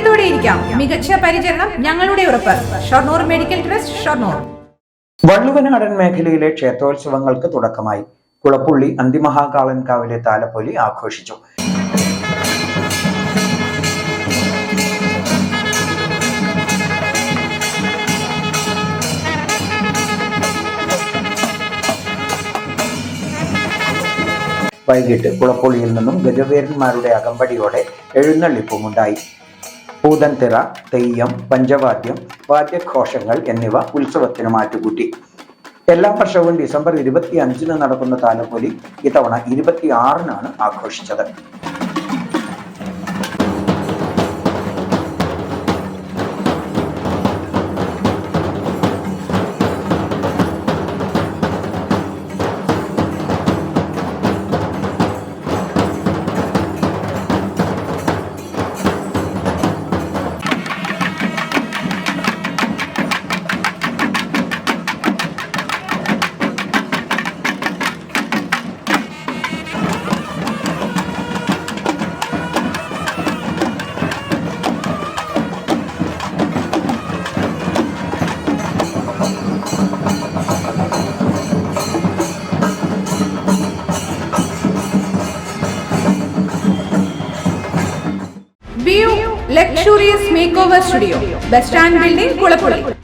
ആരോഗ്യത്തോടെ ഇരിക്കാം. മികച്ച പരിചരണം ഞങ്ങളുടെ ഉറപ്പ്. Shoranur medical trust, Shoranur. വള്ളുവനാടൻ മേഖലയിലെ ക്ഷേത്രോത്സവങ്ങൾക്ക് തുടക്കമായി. കുളപ്പുള്ളി അന്തിമഹാകാളൻകാവിലെ താലപ്പൊലി ആഘോഷിച്ചു. വൈകിട്ട് കുളപ്പുള്ളിയിൽ നിന്നും ഗജവീരന്മാരുടെ അകമ്പടിയോടെ എഴുന്നള്ളിപ്പുമുണ്ടായി. പൂതൻതിറ, തെയ്യം, പഞ്ചവാദ്യം, വാദ്യഘോഷങ്ങൾ എന്നിവ ഉത്സവത്തിന് മാറ്റുകൂട്ടി. എല്ലാ വർഷവും ഡിസംബർ 25-ന് നടക്കുന്ന താലപ്പൊലി ഇത്തവണ 26-നാണ് ആഘോഷിച്ചത്. View Luxurious Makeover Studio, Bus Stand Building, Kulapuli.